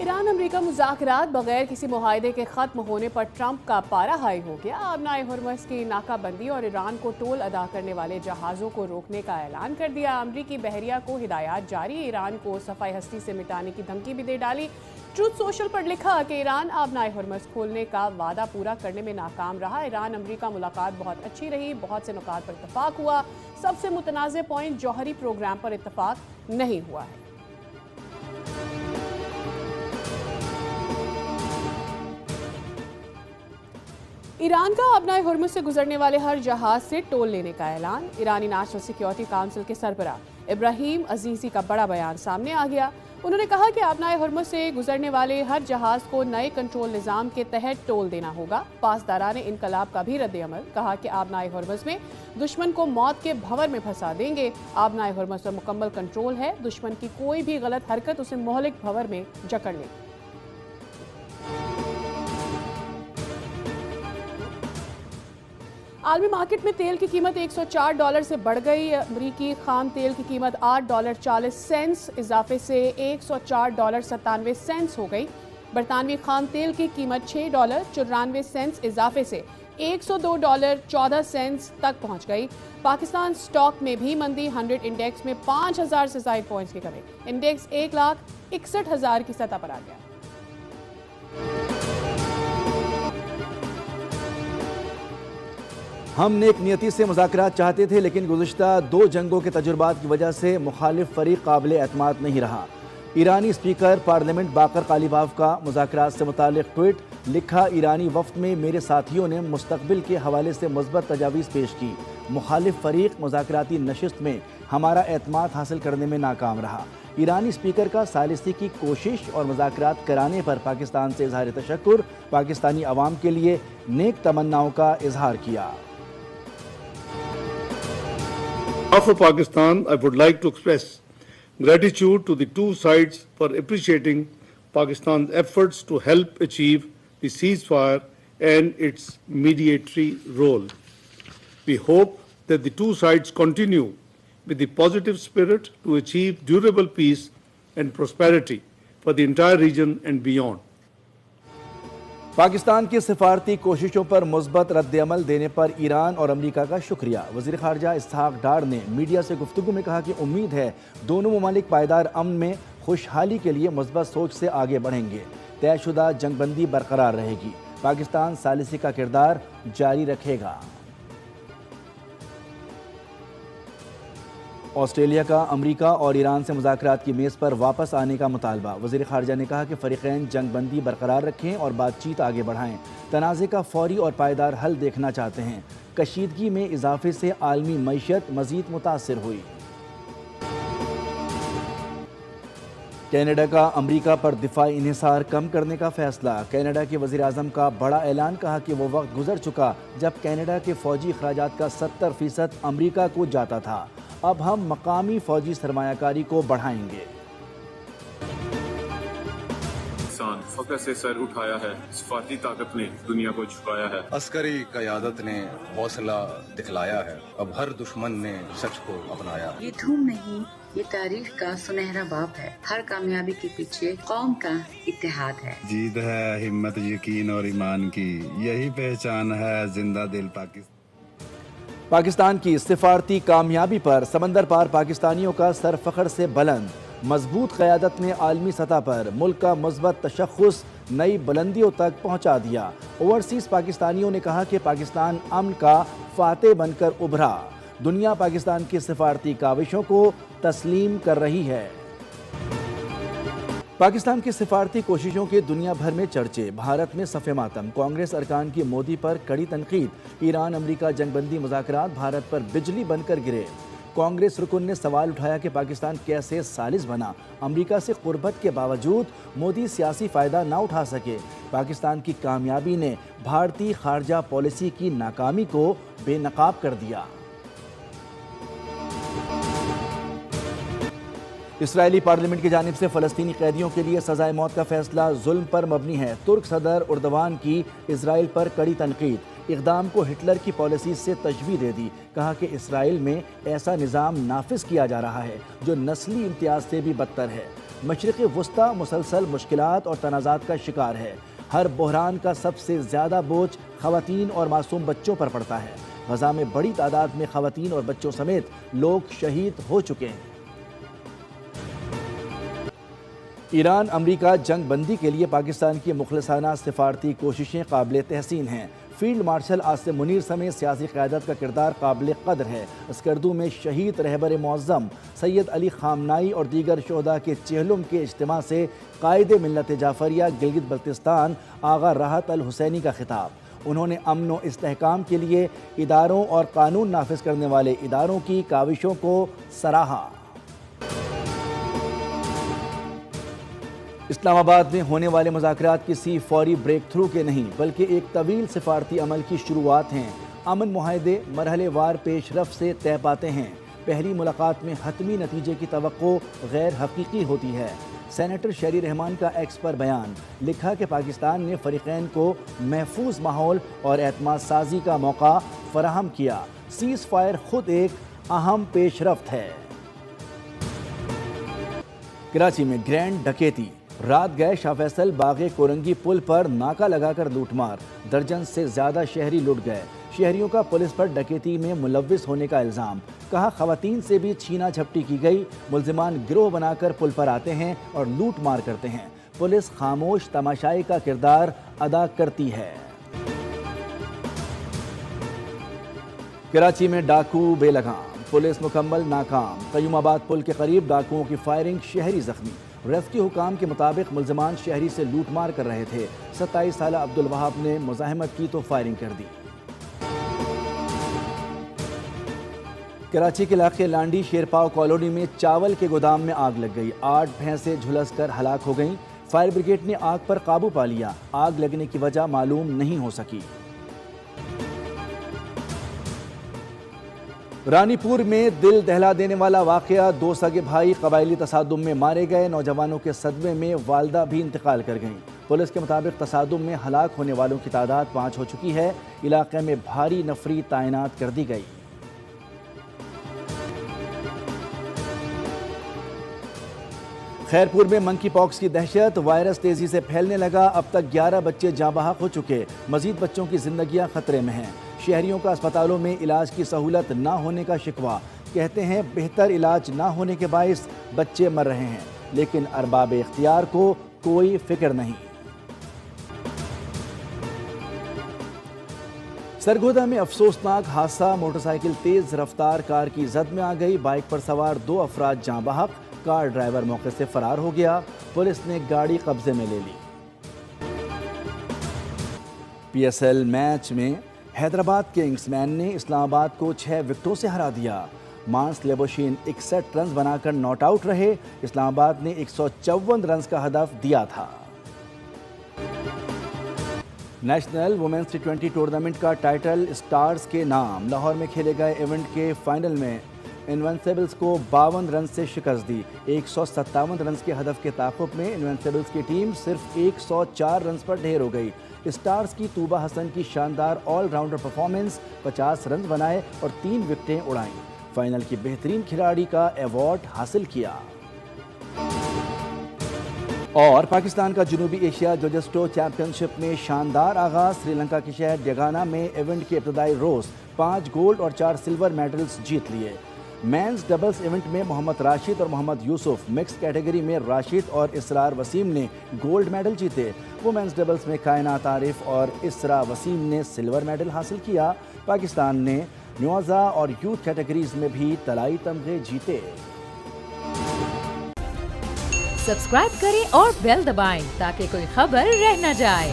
Iran अमरीका मुज़ाकरात बगैर किसी मुआहदे के ख़त्म होने पर ट्रंप का पारा हाई हो गया। आबनाए हुर्मुज़ की नाकाबंदी और ईरान को टोल अदा करने वाले जहाज़ों को रोकने का ऐलान कर दिया। अमरीकी बहरिया को हिदायत जारी, ईरान को सफ़ाई हस्ती से मिटाने की धमकी भी दे डाली। ट्रूथ सोशल पर लिखा कि ईरान आबनाए हुर्मुज़ खोलने का वादा पूरा करने में नाकाम रहा। ईरान अमरीका मुलाकात बहुत अच्छी रही, बहुत से नुकात पर इत्तफाक हुआ। सबसे मुतनाज़े पॉइंट जौहरी प्रोग्राम पर इत्तफाक नहीं हुआ है। ईरान का आबनाए हुर्मुज़ से गुजरने वाले हर जहाज से टोल लेने का ऐलान। ईरानी नेशनल सिक्योरिटी काउंसिल के सरबराह इब्राहिम अजीज़ी का बड़ा बयान सामने आ गया। उन्होंने कहा कि आबनाए हुर्मुज़ से गुजरने वाले हर जहाज को नए कंट्रोल निज़ाम के तहत टोल देना होगा। पासदारान इनकलाब का भी रद्द-ए-अमल, कहा कि आबनाए हुर्मुज़ में दुश्मन को मौत के भंवर में फंसा देंगे। आबनाए हुर्मुज़ पर मुकम्मल कंट्रोल है, दुश्मन की कोई भी गलत हरकत उसे मोहलिक भंवर में जकड़ लेगी। आलमी मार्केट में तेल की कीमत $104 से बढ़ गई। अमरीकी खाम तेल की कीमत $8.40 इजाफे से $104.97 हो गई। बरतानवी खाम तेल की कीमत $6.94 इजाफे से $102.14 तक पहुंच गई। पाकिस्तान स्टॉक में भी मंदी, 100 इंडेक्स में 5000 से ज़ायद पॉइंट्स की कमी। इंडेक्स 1,61,000 की सतह पर आ गया। हम नेक नियति से मुज़ाकरात चाहते थे, लेकिन गुज़िश्ता 2 जंगों के तजुर्बात की वजह से मुखालिफ फरीक काबिल एतमाद नहीं रहा। ईरानी स्पीकर पार्लियामेंट बाकर कालीबाफ का मुज़ाकरात से मुतालिक ट्वीट लिखा, ईरानी वफ्द में मेरे साथियों ने मुस्तकबिल के हवाले से मुस्बत तजावीज़ पेश की। मुखालिफ फरीक मुज़ाकराती नशिस्त में हमारा एतमाद हासिल करने में नाकाम रहा। ईरानी स्पीकर का सालिसी की कोशिश और मुज़ाकरात कराने पर पाकिस्तान से इज़हार तशक्कुर, पाकिस्तानी अवाम के लिए नेक तमन्नाओं का इजहार किया। On behalf of Pakistan, I would like to express gratitude to the two sides for appreciating Pakistan's efforts to help achieve the ceasefire and its mediatory role. We hope that the two sides continue with the positive spirit to achieve durable peace and prosperity for the entire region and beyond. Pakistan की सिफारती कोशिशों पर मुस्बत रद्द-ए-अमल देने पर Iran और अमरीका का शुक्रिया। वज़ीर ख़ारजा इसहाक़ डार ने मीडिया से गुफ्तगू में कहा कि उम्मीद है दोनों ममालिक पायदार अमन में खुशहाली के लिए मुस्बत सोच से आगे बढ़ेंगे। तयशुदा जंगबंदी बरकरार रहेगी। पाकिस्तान सालिसी का किरदार जारी रखेगा। ऑस्ट्रेलिया का अमरीका और ईरान से मुज़ाकरात की मेज़ पर वापस आने का मुतालबा। वज़ीर ख़ारजा ने कहा कि फ़रीक़ैन जंगबंदी बरकरार रखें और बातचीत आगे बढ़ाएं। तनाज़े का फ़ौरी और पायदार हल देखना चाहते हैं। कशीदगी में इजाफे से आलमी मईशत मज़ीद मुतासिर हुई। कनाडा का अमरीका पर दिफाई इन्हिसार कम करने का फ़ैसला। कनाडा के वज़ीर आज़म का बड़ा ऐलान, कहा कि वो वक्त गुजर चुका जब कनाडा के फ़ौजी अखराजात का 70% अमरीका को जाता था। अब हम मकामी फ़ौजी सरमायाकारी को बढ़ाएंगे। फकर से सर उठाया है, सिफारती ताकत ने दुनिया को झुकाया है, अस्करी क़यादत ने हौसला दिखलाया है, अब हर दुश्मन ने सच को अपनाया। ये धूम नहीं, ये तारीख का सुनहरा बाब है। हर कामयाबी के पीछे कौम का इत्तेहाद है। जीत है हिम्मत, यकीन और ईमान की, यही पहचान है जिंदा दिल पाकिस्तान। पाकिस्तान की सिफारती कामयाबी पर समंदर पार पाकिस्तानियों का सर फ़ख्र से बुलंद। मजबूत क़यादत ने आलमी सतह पर मुल्क का मुस्बत तशख़्ख़ुस नई बुलंदियों तक पहुँचा दिया। ओवरसीज़ पाकिस्तानियों ने कहा कि पाकिस्तान अमन का फ़ातेह बनकर उभरा। दुनिया पाकिस्तान की सिफारती काविशों को तस्लीम कर रही है। पाकिस्तान की सिफारती कोशिशों के दुनिया भर में चर्चे। भारत में सफ़े मातम, कांग्रेस अरकान की मोदी पर कड़ी तनकीद। ईरान अमरीका जंगबंदी मुज़ाकरात भारत पर बिजली बनकर गिरे। कांग्रेस रुकन ने सवाल उठाया कि पाकिस्तान कैसे सालिस बना। अमरीका से कुर्बत के बावजूद मोदी सियासी फ़ायदा ना उठा सके। पाकिस्तान की कामयाबी ने भारतीय खारजा पॉलिसी की नाकामी को बेनकाब कर दिया। इसराइली पार्लियामेंट की जानिब से फ़लस्तीनी कैदियों के लिए सज़ाए मौत का फ़ैसला जुल्म पर मबनी है। तुर्क सदर उर्दवान की इसराइल पर कड़ी तनकीद। इक़दाम को हिटलर की पॉलिसी से तशबीह दे दी। कहा कि इसराइल में ऐसा निज़ाम नाफिज किया जा रहा है जो नस्ली इम्तियाज़ से भी बदतर है। مشرق وسطی مسلسل مشکلات اور تنازعات کا شکار ہے۔ ہر بحران کا سب سے زیادہ بوجھ خواتین اور معصوم بچوں پر پڑتا ہے۔ غزہ میں بڑی تعداد میں خواتین اور بچوں سمیت لوگ شہید ہو چکے ہیں۔ ایران امریکہ جنگ بندی کے لیے پاکستان کی مخلصانہ سفارتی کوششیں قابل تحسین ہیں۔ فیلڈ مارشل عاصم منیر سمیت سیاسی قیادت کا کردار قابل قدر ہے۔ اسکردو میں شہید رہبر معظم سید علی خامنائی اور دیگر شہداء کے چہلم کے اجتماع سے قائد ملت جعفریہ گلگت بلتستان آغا راحت الحسینی کا خطاب۔ انہوں نے امن و استحکام کے لیے اداروں اور قانون نافذ کرنے والے اداروں کی کاوشوں کو سراہا۔ اسلام آباد میں ہونے والے مذاکرات کسی فوری بریک تھرو کے نہیں بلکہ ایک طویل سفارتی عمل کی شروعات ہیں۔ امن معاہدے مرحلے وار پیش رفت سے طے پاتے ہیں۔ پہلی ملاقات میں حتمی نتیجے کی توقع غیر حقیقی ہوتی ہے۔ سینیٹر شیری رحمان کا ایکس پر بیان، لکھا کہ پاکستان نے فریقین کو محفوظ ماحول اور اعتماد سازی کا موقع فراہم کیا۔ سیز فائر خود ایک اہم پیش رفت ہے۔ کراچی میں گرینڈ ڈکیتی، رات گئے شاہ فیصل باغ کورنگی پل پر ناکہ لگا کر لوٹ مار، درجن سے زیادہ شہری لٹ گئے۔ شہریوں کا پولیس پر ڈکیتی میں ملوث ہونے کا الزام، کہا خواتین سے بھی چھینا جھپٹی کی گئی، ملزمان گروہ بنا کر پل پر آتے ہیں اور لوٹ مار کرتے ہیں، پولیس خاموش تماشائی کا کردار ادا کرتی ہے۔ کراچی میں ڈاکو بے لگام، پولیس مکمل ناکام، قیوم آباد پل کے قریب ڈاکوؤں کی فائرنگ، شہری زخمی۔ ریسکیو حکام کے مطابق ملزمان شہری سے لوٹ مار کر رہے تھے، 27 سالہ عبدالوہاب نے مزاحمت کی تو فائرنگ کر دی۔ کراچی کے علاقے لانڈی شیرپاؤ کالونی میں چاول کے گودام میں آگ لگ گئی، 8 بھینسیں جھلس کر ہلاک ہو گئیں۔ فائر بریگیڈ نے آگ پر قابو پا لیا، آگ لگنے کی وجہ معلوم نہیں ہو سکی۔ رانی پور میں دل دہلا دینے والا واقعہ، 2 سگے بھائی قبائلی تصادم میں مارے گئے، نوجوانوں کے صدمے میں والدہ بھی انتقال کر گئیں۔ پولیس کے مطابق تصادم میں ہلاک ہونے والوں کی تعداد 5 ہو چکی ہے، علاقے میں بھاری نفری تعینات کر دی گئی۔ خیرپور میں منکی پاکس کی دہشت، وائرس تیزی سے پھیلنے لگا، اب تک 11 بچے جاں بحق ہو چکے، مزید بچوں کی زندگیاں خطرے میں ہیں۔ شہریوں کا اسپتالوں میں علاج کی سہولت نہ ہونے کا شکوہ، کہتے ہیں بہتر علاج نہ ہونے کے باعث بچے مر رہے ہیں، لیکن ارباب اختیار کو کوئی فکر نہیں۔ سرگودا میں افسوسناک حادثہ، موٹر سائیکل تیز رفتار کار کی زد میں آ گئی، بائک پر سوار 2 افراد جاں بحق، کار ڈرائیور موقع سے فرار ہو گیا، پولیس نے گاڑی قبضے میں لے لی۔ پی ایس ایل میچ میں حیدرآباد کنگز مین نے اسلام آباد کو 6 وکٹوں سے ہرا دیا، مانس لیبوشین 61 رنز بنا کر ناٹ آؤٹ رہے، اسلام آباد نے 154 رنز کا ہدف دیا تھا۔ نیشنل وومنز ٹی20 ٹورنامنٹ کا ٹائٹل اسٹارز کے نام، لاہور میں کھیلے گئے ایونٹ کے فائنل میں انوینسیبلز کو 52 رنز سے شکست دی، 157 رنز کے ہدف کے تعاقب میں انوینسیبلز کی ٹیم صرف 104 رنز پر ڈھیر ہو گئی۔ اسٹارز کی طوبہ حسن کی شاندار آل راؤنڈر پرفارمنس، 50 رنز بنائے اور 3 وکٹیں اڑائیں، فائنل کی بہترین کھلاڑی کا ایوارڈ حاصل کیا۔ اور پاکستان کا جنوبی ایشیا جوجسٹو چیمپئن شپ میں شاندار آغاز، سری لنکا کے شہر ڈیگانا میں ایونٹ کے ابتدائی روز 5 گولڈ اور 4 سلور میڈلز جیت لیے۔ مینز ڈبلز ایونٹ میں محمد راشد اور محمد یوسف، مکس کیٹیگری میں راشد اور اسرار وسیم نے گولڈ میڈل جیتے، وومنز ڈبلز میں کائنات عارف اور اسرا وسیم نے سلور میڈل حاصل کیا۔ پاکستان نے نیوزا اور یوتھ کیٹیگریز میں بھی طلائی تمغے جیتے۔ سبسکرائب کریں اور بیل دبائیں تاکہ کوئی خبر رہ نہ جائے۔